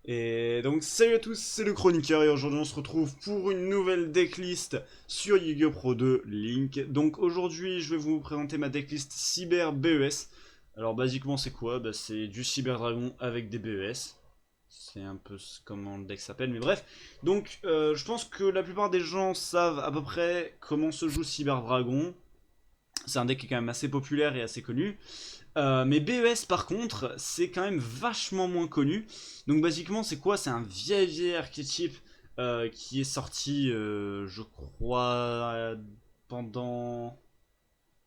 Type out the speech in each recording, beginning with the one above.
Et donc salut à tous, c'est le Chroniqueur et aujourd'hui on se retrouve pour une nouvelle decklist sur Yu-Gi-Oh! Pro 2 Link. Donc aujourd'hui je vais vous présenter ma decklist Cyber BES. Alors basiquement c'est quoi? C'est du Cyber Dragon avec des BES. C'est un peu comment le deck s'appelle, mais bref. Donc je pense que la plupart des gens savent à peu près comment se joue Cyber Dragon. C'est un deck qui est quand même assez populaire et assez connu. Mais BES par contre, c'est quand même vachement moins connu. Donc basiquement, c'est quoi? C'est un vieil archétype qui est sorti, je crois, pendant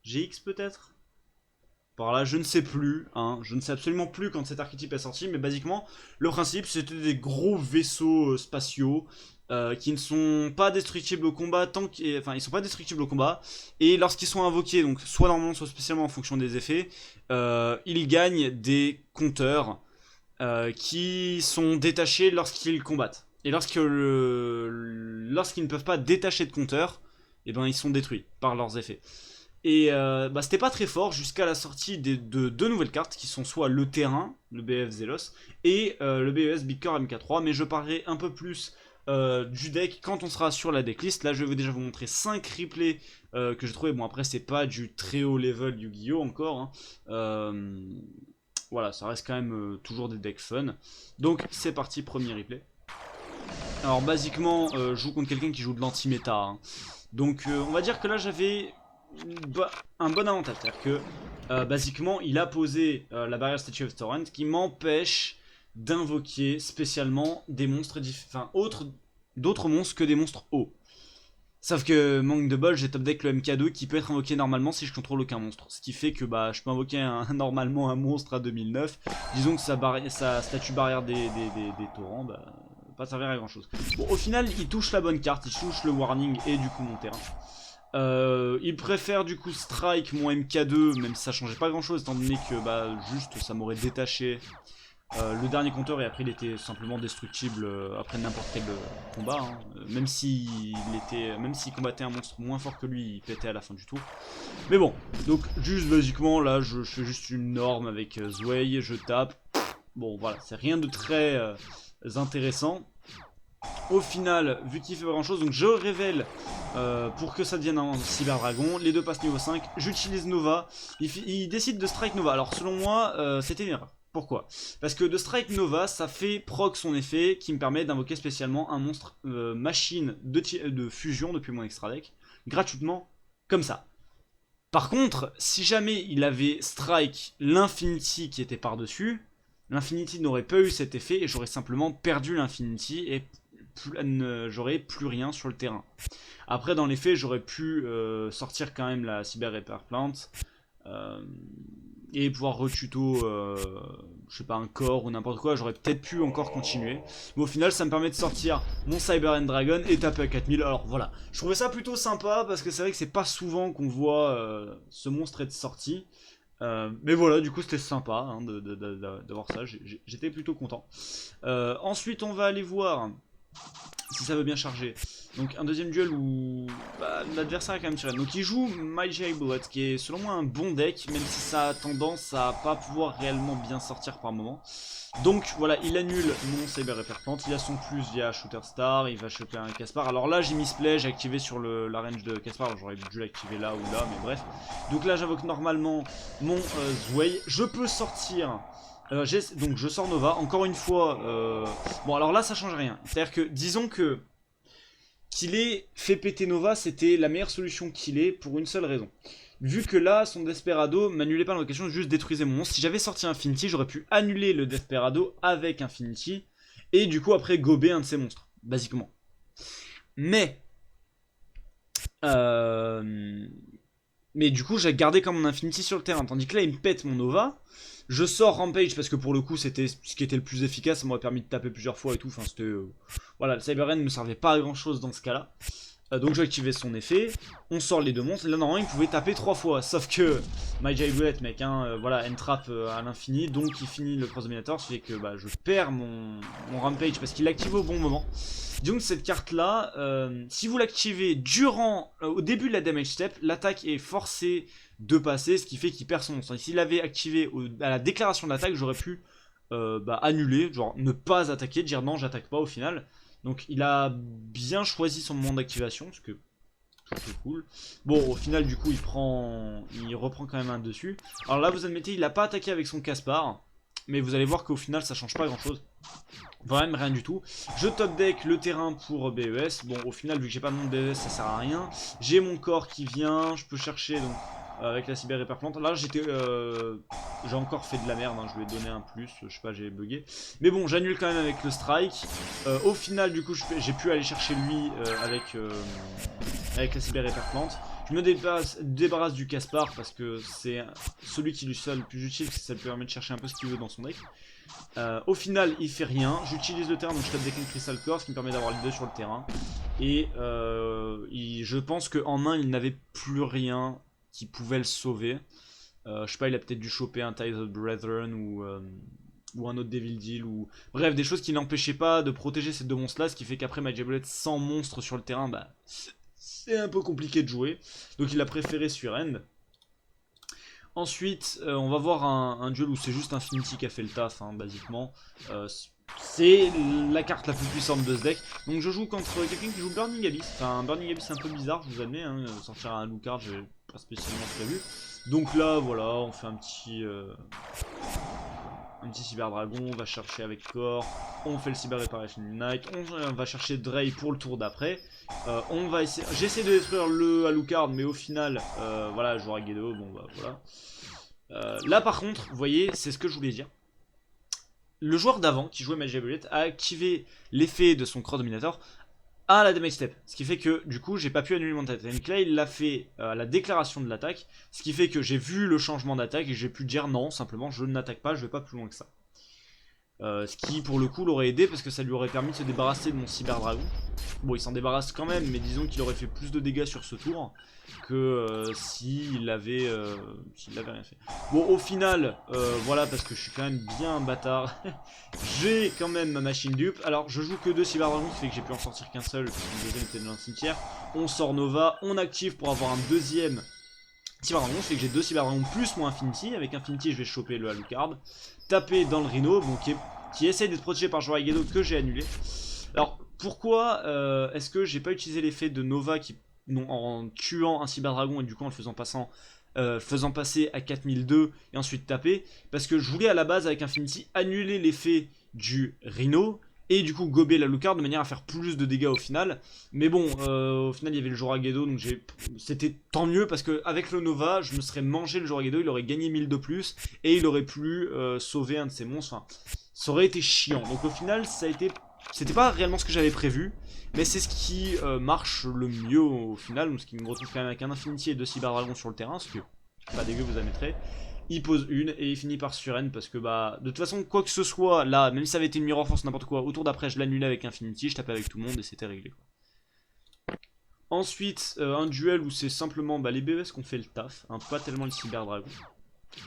GX peut-être. Par là, je ne sais plus, hein, je ne sais absolument plus quand cet archétype est sorti, mais basiquement, le principe c'était des gros vaisseaux spatiaux qui ne sont pas destructibles au combat, enfin ils sont pas destructibles au combat, et lorsqu'ils sont invoqués, donc soit normalement, soit spécialement en fonction des effets, ils gagnent des compteurs qui sont détachés lorsqu'ils combattent. Et lorsqu'ils ne peuvent pas détacher de compteurs, et ben ils sont détruits par leurs effets. Et c'était pas très fort jusqu'à la sortie de deux nouvelles cartes qui sont soit le terrain, le BF Zelos, et le BES Big Core MK3. Mais je parlerai un peu plus du deck quand on sera sur la decklist. Là, je vais déjà vous montrer 5 replays que j'ai trouvé. Bon, après, c'est pas du très haut level Yu-Gi-Oh! Encore. Hein. Voilà, ça reste quand même toujours des decks fun. Donc, c'est parti, premier replay. Alors, basiquement, je joue contre quelqu'un qui joue de l'anti-méta. Hein. Donc, on va dire que là, j'avais un bon avantage, c'est-à-dire que basiquement il a posé la barrière Statue of Torrent qui m'empêche d'invoquer spécialement des monstres d'autres monstres que des monstres hauts. Sauf que manque de bol, j'ai top deck le MK2 qui peut être invoqué normalement si je contrôle aucun monstre. Ce qui fait que je peux invoquer normalement un monstre à 2009. Disons que sa statue barrière des torrents, pas servir à grand chose. Bon, au final, il touche la bonne carte, il touche le warning et du coup mon terrain. Il préfère du coup strike mon MK2, même si ça changeait pas grand chose, étant donné que juste ça m'aurait détaché le dernier compteur et après il était simplement destructible après n'importe quel combat. Hein. Même s'il combattait un monstre moins fort que lui, il pétait à la fin du tour. Mais bon, donc juste basiquement là je fais juste une norme avec Zway, je tape. Bon voilà, c'est rien de très intéressant. Au final, vu qu'il fait pas grand chose, donc je révèle pour que ça devienne un Cyber Dragon. Les deux passent niveau 5. J'utilise Nova. Il décide de strike Nova. Alors selon moi, c'était une erreur. Pourquoi? Parce que de strike Nova, ça fait proc son effet qui me permet d'invoquer spécialement un monstre machine de fusion depuis mon extra deck gratuitement comme ça. Par contre, si jamais il avait strike l'Infinity qui était par-dessus, l'Infinity n'aurait pas eu cet effet et j'aurais simplement perdu l'Infinity et j'aurais plus rien sur le terrain. Après, dans les faits, j'aurais pu sortir quand même la Cyber Repair Plant et pouvoir retuto, je sais pas, un corps ou n'importe quoi. J'aurais peut-être pu encore continuer. Mais au final, ça me permet de sortir mon Cyber End Dragon et taper à 4000. Alors voilà, je trouvais ça plutôt sympa parce que c'est vrai que c'est pas souvent qu'on voit ce monstre être sorti. Mais voilà, du coup c'était sympa hein, d'avoir ça, j'étais plutôt content. Ensuite on va aller voir si ça veut bien charger. Donc un deuxième duel où l'adversaire est quand même tiré. Donc il joue My J Bullet qui est selon moi un bon deck, même si ça a tendance à pas pouvoir réellement bien sortir par moment. Donc voilà, il annule mon Cyber Reperplant, il a son plus via Shooter Star, il va choper un Caspar. Alors là j'ai misplay, j'ai activé sur la range de Caspar, j'aurais dû l'activer là ou là, mais bref. Donc là j'invoque normalement mon Zway, je peux sortir... donc je sors Nova, encore une fois, bon alors là ça change rien, c'est-à-dire que disons que qu'il ait fait péter Nova c'était la meilleure solution qu'il ait pour une seule raison. Vu que là son Desperado m'annulait pas l'invocation, juste détruisait mon monstre. Si j'avais sorti Infinity j'aurais pu annuler le Desperado avec Infinity et du coup après gober un de ses monstres, basiquement. Mais du coup j'ai gardé comme mon Infinity sur le terrain, tandis que là il me pète mon Nova. Je sors Rampage parce que pour le coup c'était ce qui était le plus efficace, ça m'aurait permis de taper plusieurs fois et tout, enfin c'était... voilà, le Cyber End ne me servait pas à grand chose dans ce cas là. Donc j'ai activé son effet, on sort les deux monstres, et là normalement il pouvait taper 3 fois, sauf que My J Bullet mec, hein, voilà, entrap à l'infini, donc il finit le Cross Dominator, ce qui fait que je perds mon Rampage parce qu'il l'a activé au bon moment. Donc cette carte là, si vous l'activez au début de la damage step, l'attaque est forcée de passer, ce qui fait qu'il perd son monstre. S'il l'avait activé à la déclaration de l'attaque, j'aurais pu annuler, genre ne pas attaquer, dire non j'attaque pas au final. Donc il a bien choisi son moment d'activation, ce que c'est cool. Bon, au final, du coup, il reprend quand même un dessus. Alors là, vous admettez, il n'a pas attaqué avec son Caspar. Mais vous allez voir qu'au final, ça change pas grand chose. Vraiment rien du tout. Je top deck le terrain pour BES. Bon, au final, vu que j'ai pas de nom de BES, ça sert à rien. J'ai mon corps qui vient. Je peux chercher donc avec la cyber hyperplante. Là, j'ai encore fait de la merde. Hein, je lui ai donné un plus. Je sais pas, j'ai bugué. Mais bon, j'annule quand même avec le strike. Au final, du coup, j'ai pu aller chercher lui avec la cyber hyperplante. Je me débarrasse du Caspar parce que c'est celui qui lui soit le plus utile, parce que ça lui permet de chercher un peu ce qu'il veut dans son deck. Au final, il fait rien. J'utilise le terrain, donc je tape deck un Crystal Core, ce qui me permet d'avoir les deux sur le terrain. Et je pense qu'en main, il n'avait plus rien qui pouvait le sauver. Je sais pas, il a peut-être dû choper un Tithe of Brethren ou un autre Devil Deal, ou bref, des choses qui n'empêchaient pas de protéger ces deux monstres là, ce qui fait qu'après Magic Bullet sans monstre sur le terrain, bah c'est un peu compliqué de jouer, donc il a préféré surrend. Ensuite on va voir un duel où c'est juste Infinity qui a fait le taf, hein, basiquement. C'est la carte la plus puissante de ce deck. Donc je joue contre quelqu'un qui joue Burning Abyss. Enfin, un Burning Abyss un peu bizarre, je vous admets, hein, sortir un Alucard, j'ai pas spécialement prévu. Donc là, voilà, on fait un petit Cyber Dragon, on va chercher avec Core, on fait le Cyber Reparation Unite, on va chercher Drey pour le tour d'après. J'essaie de détruire le Alucard, mais au final, voilà, je joue à Gedo, bon bah voilà. Là par contre, vous voyez, c'est ce que je voulais dire. Le joueur d'avant, qui jouait Magic Bullet, a activé l'effet de son Cross Dominator à la damage step, ce qui fait que du coup j'ai pas pu annuler mon attaque. Donc là il l'a fait à la déclaration de l'attaque, ce qui fait que j'ai vu le changement d'attaque et j'ai pu dire non, simplement je n'attaque pas, je vais pas plus loin que ça. Ce qui pour le coup l'aurait aidé parce que ça lui aurait permis de se débarrasser de mon Cyber Dragon. Bon, il s'en débarrasse quand même, mais disons qu'il aurait fait plus de dégâts sur ce tour que s'il avait rien fait. Bon, au final, voilà, parce que je suis quand même bien un bâtard, j'ai quand même ma machine dupe. Alors, je joue que 2 Cyber Dragons, ce qui fait que j'ai pu en sortir qu'un seul, parce que le deuxième était dans le cimetière. On sort Nova, on active pour avoir un deuxième Cyber Dragon, ce qui fait que j'ai 2 Cyber Dragons plus mon Infinity. Avec Infinity, je vais choper le Alucard, taper dans le Rhino, bon, qui essaye d'être protégé par Jorah Gedo, que j'ai annulé. Alors, pourquoi est-ce que j'ai pas utilisé l'effet de Nova en tuant un Cyber Dragon et du coup en le faisant passer à 4002 et ensuite taper? Parce que je voulais à la base avec Infinity annuler l'effet du Rhino et du coup gober la Alucard de manière à faire plus de dégâts au final. Mais bon, au final il y avait le Jorah Gedo, donc c'était tant mieux parce que avec le Nova, je me serais mangé le Jorah Gedo, il aurait gagné 1000 de plus et il aurait pu sauver un de ses monstres. Enfin, ça aurait été chiant. Donc au final, c'était pas réellement ce que j'avais prévu, mais c'est ce qui marche le mieux au final. Donc ce qui me retrouve quand même avec un Infinity et 2 Cyber Dragons sur le terrain, ce que pas dégueu, vous admettrez. Il pose une et il finit par surrend parce que bah de toute façon quoi que ce soit là, même si ça avait été une Mirror Force n'importe quoi, autour d'après je l'annulais avec Infinity, je tapais avec tout le monde et c'était réglé quoi. Ensuite un duel où c'est simplement les BES qui ont fait le taf, hein, pas tellement le Cyber Dragon.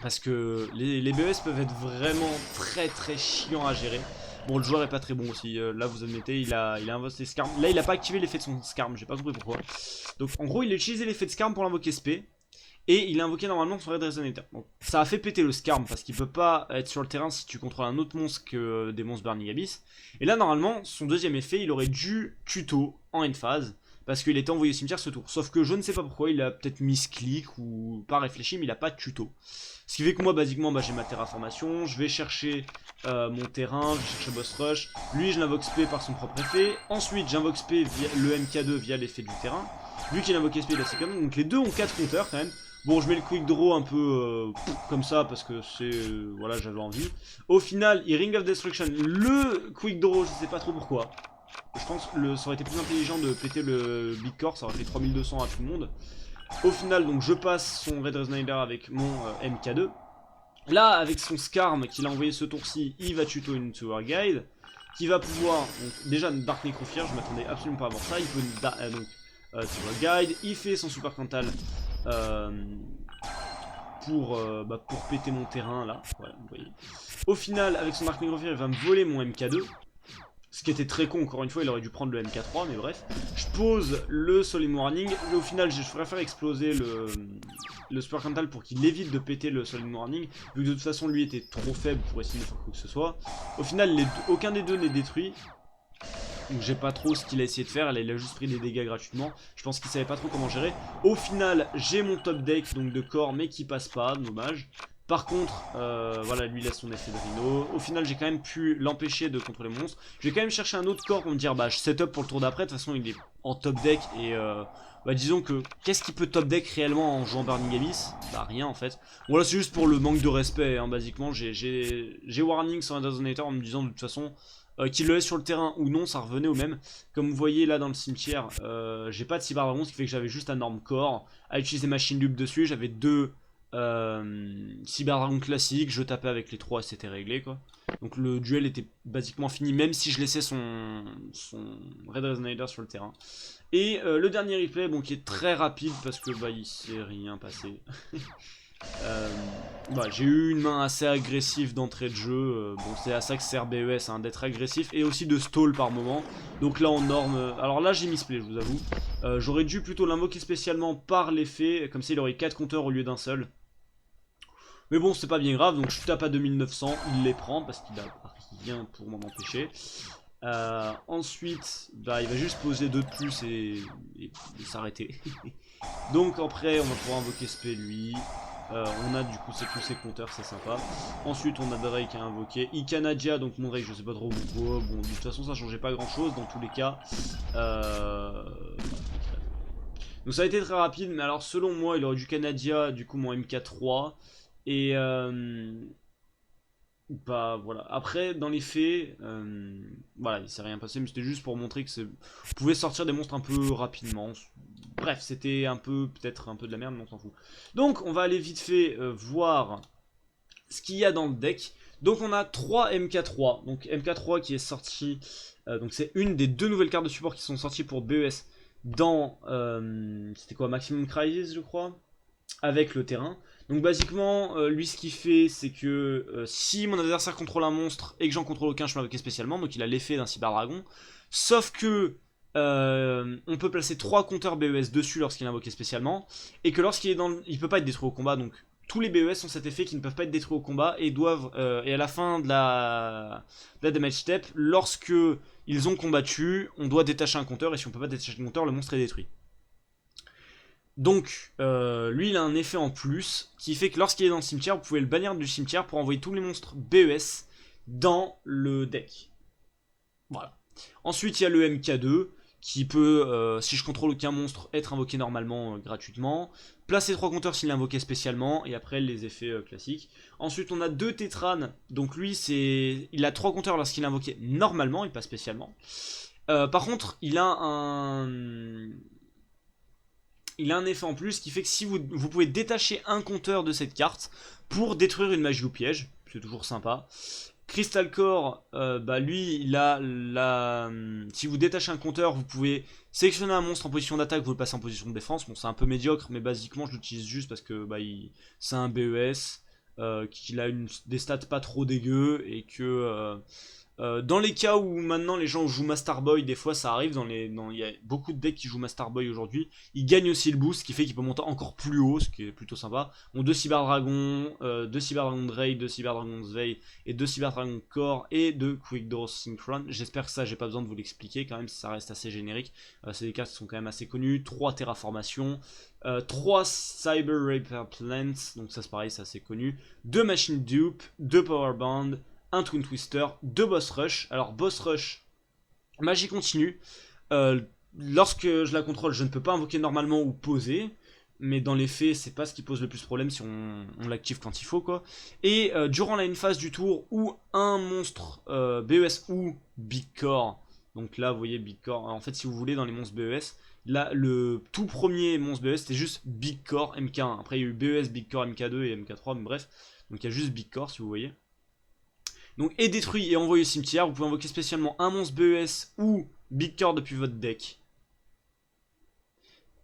Parce que les BES peuvent être vraiment très très chiants à gérer. Bon, le joueur est pas très bon aussi. Là, vous admettez, il a invoqué Skarm. Là, il a pas activé l'effet de son Skarm. J'ai pas compris pourquoi. Donc, en gros, il a utilisé l'effet de Skarm pour l'invoquer SP. Et il a invoqué normalement son Red Resonator. Bon, ça a fait péter le Skarm parce qu'il peut pas être sur le terrain si tu contrôles un autre monstre que des monstres Burning Abyss. Et là, normalement, son deuxième effet, il aurait dû tuto en end phase. Parce qu'il était envoyé au cimetière ce tour. Sauf que je ne sais pas pourquoi, il a peut-être misclick ou pas réfléchi, mais il a pas de tuto. Ce qui fait que moi, basiquement, j'ai ma terraformation. Je vais chercher mon terrain, je vais chercher Boss Rush. Lui, je l'invoque SP par son propre effet. Ensuite, j'invoque SP via le MK2 via l'effet du terrain. Lui qui invoque SP, il a ses canons. Donc les deux ont 4 compteurs quand même. Bon, je mets le quick draw un peu comme ça parce que c'est. Voilà, j'avais envie. Au final, il Ring of Destruction. Le quick draw, je sais pas trop pourquoi. Je pense que ça aurait été plus intelligent de péter le Big Core, ça aurait fait 3200 à tout le monde. Au final, donc je passe son Red Snyder avec mon MK2. Là, avec son Skarm qu'il a envoyé ce tour-ci, il va tuto une Tower Guide. Qui va pouvoir. Donc, déjà, Dark Necrophère, je m'attendais absolument pas à voir ça. Il peut Tower Guide. Il fait son Super Cantal pour péter mon terrain là. Voilà, vous voyez. Au final, avec son Dark Necrophère, il va me voler mon MK2. Ce qui était très con, encore une fois, il aurait dû prendre le MK3, mais bref. Je pose le Solemn Warning, et au final, je préfère exploser le Super Cantal pour qu'il évite de péter le Solid Warning, vu que de toute façon lui était trop faible pour essayer de faire quoi que ce soit. Au final, aucun des deux n'est détruit. Donc j'ai pas trop ce qu'il a essayé de faire, il a juste pris des dégâts gratuitement. Je pense qu'il savait pas trop comment gérer. Au final, j'ai mon top deck donc de corps, mais qui passe pas, dommage. Par contre, voilà, lui il a son effet de Rhino. Au final, j'ai quand même pu l'empêcher de contrôler mon monstre. Je vais quand même chercher un autre corps pour me dire, bah je setup pour le tour d'après. De toute façon, il est en top deck et bah disons que qu'est-ce qui peut top deck réellement en jouant Burning Abyss? Bah rien en fait. Bon là c'est juste pour le manque de respect, hein, basiquement. J'ai Warning sur un Resonator en me disant de toute façon qu'il le laisse sur le terrain ou non, ça revenait au même. Comme vous voyez là dans le cimetière, j'ai pas de Cyber Dragon, ce qui fait que j'avais juste un norme corps à utiliser Machine Loop dessus. J'avais deux Cyber Dragon classiques, je tapais avec les trois et c'était réglé quoi. Donc le duel était basiquement fini, même si je laissais son Red Resonator sur le terrain. Et le dernier replay, bon, qui est très rapide parce que bah il s'est rien passé. Bah, j'ai eu une main assez agressive d'entrée de jeu, bon c'est à ça que sert BES, hein, d'être agressif et aussi de stall par moment. Donc là en norme, alors là j'ai misplay je vous avoue, j'aurais dû plutôt l'invoquer spécialement par l'effet, comme ça il aurait 4 compteurs au lieu d'un seul. Mais bon c'est pas bien grave, donc je tape à 2900, il les prend parce qu'il a rien pour m'en empêcher. Ensuite, bah, il va juste poser 2 de plus et s'arrêter. Donc après on va pouvoir invoquer Spé lui. On a du coup tous ces compteurs, c'est sympa. Ensuite on a Drake à invoquer. Ikanadia, donc mon Drake je sais pas trop pourquoi. Bon de toute façon ça changeait pas grand chose dans tous les cas. Donc ça a été très rapide, mais alors selon moi il aurait dû Canadia, du coup mon MK3. Et bah voilà. Après, dans les faits, voilà, il s'est rien passé, mais c'était juste pour montrer que vous pouvez sortir des monstres un peu rapidement. Bref, c'était un peu, peut-être un peu de la merde, mais on s'en fout. Donc, on va aller vite fait voir ce qu'il y a dans le deck. Donc, on a 3 MK3. Donc, MK3 qui est sorti, donc c'est une des 2 nouvelles cartes de support qui sont sorties pour BES dans, c'était quoi, Maximum Crisis, je crois, avec le terrain. Donc basiquement, lui ce qu'il fait, c'est que si mon adversaire contrôle un monstre et que j'en contrôle aucun, je peux l'invoquer spécialement. Donc il a l'effet d'un Cyber Dragon. Sauf que on peut placer 3 compteurs BES dessus lorsqu'il est invoqué spécialement. Et que lorsqu'il est dans il peut pas être détruit au combat. Donc tous les BES ont cet effet qui ne peuvent pas être détruits au combat et doivent, et à la fin de la damage step, lorsque ils ont combattu, on doit détacher un compteur. Et si on peut pas détacher un compteur, le monstre est détruit. Donc, lui il a un effet en plus qui fait que lorsqu'il est dans le cimetière, vous pouvez le bannir du cimetière pour envoyer tous les monstres BES dans le deck. Voilà. Ensuite, il y a le MK2 qui peut, si je contrôle aucun monstre, être invoqué normalement gratuitement. Placer 3 compteurs s'il est invoqué spécialement, et après les effets classiques. Ensuite, on a 2 Tétranes, donc lui il a 3 compteurs lorsqu'il est invoqué normalement et pas spécialement. Par contre, il a un effet en plus qui fait que si vous pouvez détacher un compteur de cette carte pour détruire une magie ou piège, c'est toujours sympa. Crystal Core, bah lui, il a si vous détachez un compteur, vous pouvez sélectionner un monstre en position d'attaque, vous le passez en position de défense. Bon, c'est un peu médiocre, mais basiquement, je l'utilise juste parce que bah, c'est un BES, qu'il a des stats pas trop dégueu et que dans les cas où maintenant les gens jouent Master Boy, des fois ça arrive, il y a beaucoup de decks qui jouent Master Boy aujourd'hui, ils gagnent aussi le boost, ce qui fait qu'il peut monter encore plus haut, ce qui est plutôt sympa. Bon, 2 Cyber Dragon, 2 Cyber Dragon Drake, 2 Cyber Dragon Sveil, et 2 Cyber Dragon Core, et 2 Quick Draw Synchron. J'espère que ça, j'ai pas besoin de vous l'expliquer quand même, si ça reste assez générique. C'est des cartes qui sont quand même assez connues. 3 Terraformation, 3 Cyber Repair Plants, donc ça c'est pareil, c'est assez connu. 2 Machine Dupe, 2 Power Band, un Twin Twister, 2 Boss Rush. Alors Boss Rush, magie continue. Lorsque je la contrôle, je ne peux pas invoquer normalement ou poser. Mais dans les faits, c'est pas ce qui pose le plus problème si on l'active quand il faut, quoi. Et durant la phase du tour où un monstre BES ou Big Core, donc là vous voyez Big Core, en fait si vous voulez dans les monstres BES, là le tout premier monstre BES c'était juste Big Core MK1. Après il y a eu BES, Big Core MK2 et MK3, mais bref. Donc il y a juste Big Core si vous voyez. Donc est détruit et envoyé au cimetière. Vous pouvez invoquer spécialement un monstre BES ou Big Core depuis votre deck.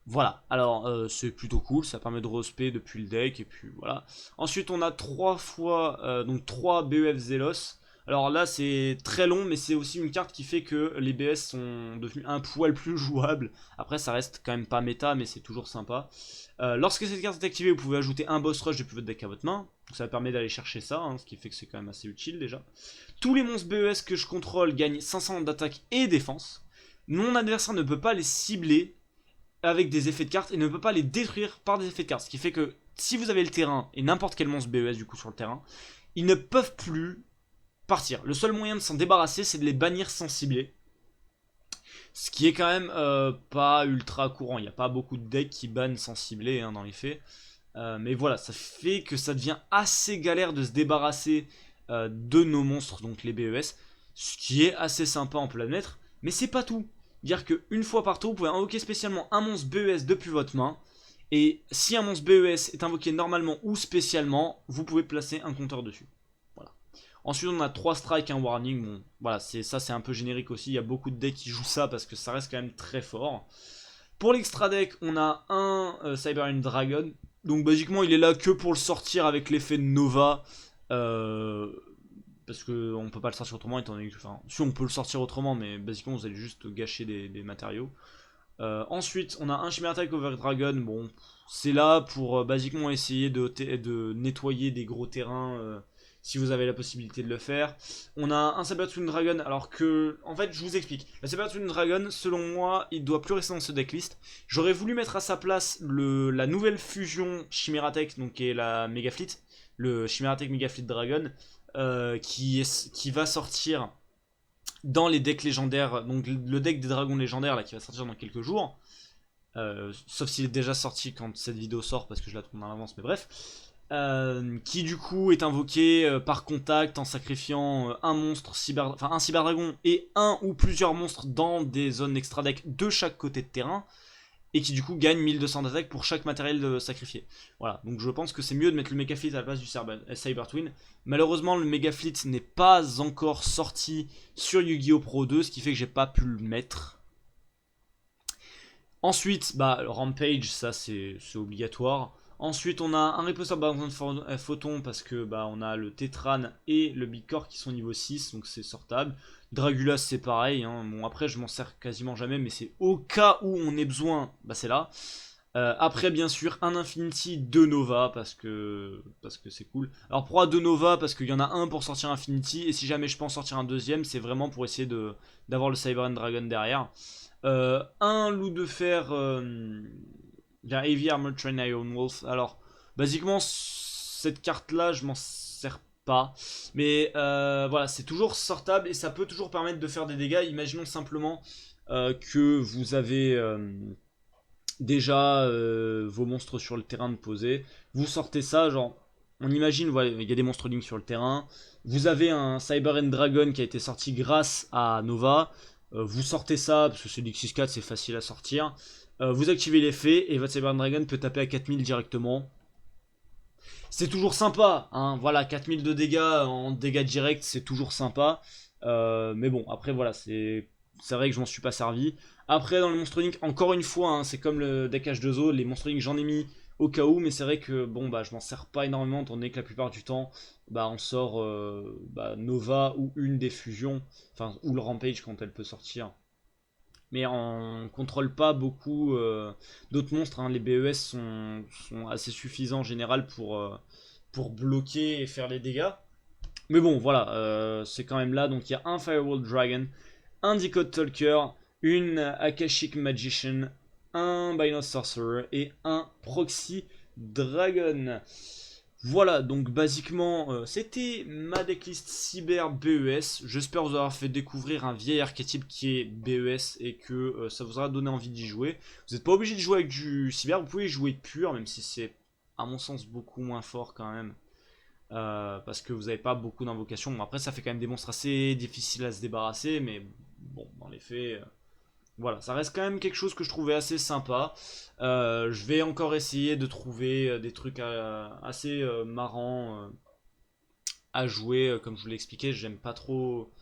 Voilà, alors c'est plutôt cool, ça permet de respect depuis le deck, et puis voilà. Ensuite on a 3 fois, donc 3 BEF Zelos. Alors là c'est très long, mais c'est aussi une carte qui fait que les BS sont devenus un poil plus jouables. Après ça reste quand même pas méta, mais c'est toujours sympa. Lorsque cette carte est activée, vous pouvez ajouter un boss rush depuis votre deck à votre main. Donc ça permet d'aller chercher ça, hein, ce qui fait que c'est quand même assez utile déjà. Tous les monstres BES que je contrôle gagnent 500 d'attaque et défense. Mon adversaire ne peut pas les cibler avec des effets de cartes et ne peut pas les détruire par des effets de cartes. Ce qui fait que si vous avez le terrain et n'importe quel monstre BES du coup sur le terrain, ils ne peuvent plus partir. Le seul moyen de s'en débarrasser, c'est de les bannir sans cibler. Ce qui est quand même pas ultra courant. Il n'y a pas beaucoup de decks qui bannent sans cibler hein, dans les faits. Mais voilà, ça fait que ça devient assez galère de se débarrasser de nos monstres, donc les BES. Ce qui est assez sympa, on peut l'admettre. Mais c'est pas tout. Dire qu'une fois par tour, vous pouvez invoquer spécialement un monstre BES depuis votre main. Et si un monstre BES est invoqué normalement ou spécialement, vous pouvez placer un compteur dessus. Voilà. Ensuite, on a 3 strikes, un warning. Bon, voilà, ça c'est un peu générique aussi. Il y a beaucoup de decks qui jouent ça parce que ça reste quand même très fort. Pour l'extra deck, on a un Cyberian Dragon. Donc, basiquement, il est là que pour le sortir avec l'effet de Nova. Parce qu'on peut pas le sortir autrement, étant donné que. Enfin, si on peut le sortir autrement, mais basiquement, vous allez juste gâcher des matériaux. Ensuite, on a un Chimera Attack Over Dragon. Bon, c'est là pour basiquement essayer de nettoyer des gros terrains si vous avez la possibilité de le faire. On a un Saber Twin Dragon, alors que, en fait, je vous explique. Le Saber Twin Dragon, selon moi, il doit plus rester dans ce decklist. J'aurais voulu mettre à sa place la nouvelle fusion Chimera Tech, donc qui est la Mega Fleet, le Chimera Tech Mega Fleet Dragon, qui va sortir dans les decks légendaires, donc le deck des dragons légendaires là qui va sortir dans quelques jours, sauf s'il est déjà sorti quand cette vidéo sort parce que je la tourne en avance, mais bref, qui du coup est invoqué par contact en sacrifiant un monstre un cyberdragon et un ou plusieurs monstres dans des zones extra deck de chaque côté de terrain. Et qui du coup gagne 1200 d'attaque pour chaque matériel sacrifié. Voilà, donc je pense que c'est mieux de mettre le Mega Fleet à la place du Cyber Twin. Malheureusement, le Mega Fleet n'est pas encore sorti sur Yu-Gi-Oh! Pro 2, ce qui fait que j'ai pas pu le mettre. Ensuite, bah, Rampage, ça c'est obligatoire. Ensuite, on a un Reposter Balanced Photon parce que bah, on a le Tetran et le Bicorp qui sont niveau 6, donc c'est sortable. Dragulas, c'est pareil. Hein. Bon, après, je m'en sers quasiment jamais, mais c'est au cas où on ait besoin, bah, c'est là. Après, bien sûr, un Infinity de Nova parce que c'est cool. Alors, pourquoi 2 Nova? Parce qu'il y en a un pour sortir Infinity, et si jamais je peux en sortir un deuxième, c'est vraiment pour essayer d'avoir le Cyber and Dragon derrière. Un loup de fer. Heavy Armored Train Iron Wolf. Alors, basiquement, cette carte-là, je m'en sers pas. Mais voilà, c'est toujours sortable et ça peut toujours permettre de faire des dégâts. Imaginons simplement que vous avez déjà vos monstres sur le terrain de poser. Vous sortez ça, genre, on imagine, voilà, il y a des monstres Link sur le terrain. Vous avez un Cyber and Dragon qui a été sorti grâce à Nova. Vous sortez ça, parce que c'est l'X64, c'est facile à sortir. Vous activez l'effet et votre Cyber Dragon peut taper à 4000 directement. C'est toujours sympa, hein, voilà, 4000 de dégâts en dégâts directs, c'est toujours sympa. Mais bon, après voilà, c'est vrai que je m'en suis pas servi. Après, dans le Monster Link, encore une fois, hein, c'est comme le deck H2O, les Monster Link j'en ai mis au cas où, mais c'est vrai que bon, bah, je m'en sers pas énormément, étant donné que la plupart du temps, bah, on sort Nova ou une des fusions, enfin, ou le Rampage quand elle peut sortir. Mais on contrôle pas beaucoup d'autres monstres. Hein. Les BES sont assez suffisants en général pour bloquer et faire les dégâts. Mais bon, voilà, c'est quand même là. Donc il y a un Firewall Dragon, un Decode Talker, une Akashic Magician, un Binary Sorcerer et un Proxy Dragon. Voilà, donc basiquement, c'était ma decklist cyber BES. J'espère vous avoir fait découvrir un vieil archétype qui est BES et que ça vous aura donné envie d'y jouer. Vous n'êtes pas obligé de jouer avec du cyber, vous pouvez y jouer pur, même si c'est à mon sens beaucoup moins fort quand même. Parce que vous n'avez pas beaucoup d'invocations. Bon, après, ça fait quand même des monstres assez difficiles à se débarrasser, mais bon, dans les faits... Voilà, ça reste quand même quelque chose que je trouvais assez sympa. Je vais encore essayer de trouver des trucs assez marrants à jouer. Comme je vous l'ai expliqué, j'aime pas trop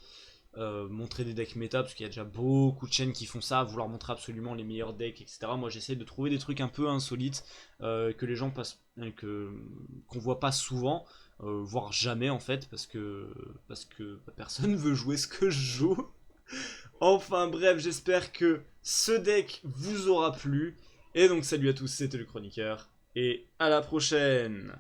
montrer des decks méta parce qu'il y a déjà beaucoup de chaînes qui font ça, à vouloir montrer absolument les meilleurs decks, etc. Moi, j'essaie de trouver des trucs un peu insolites que les gens passent, qu'on voit pas souvent. voire jamais en fait, parce que personne veut jouer ce que je joue. Enfin bref, j'espère que ce deck vous aura plu. Et donc salut à tous, c'était le chroniqueur, et à la prochaine.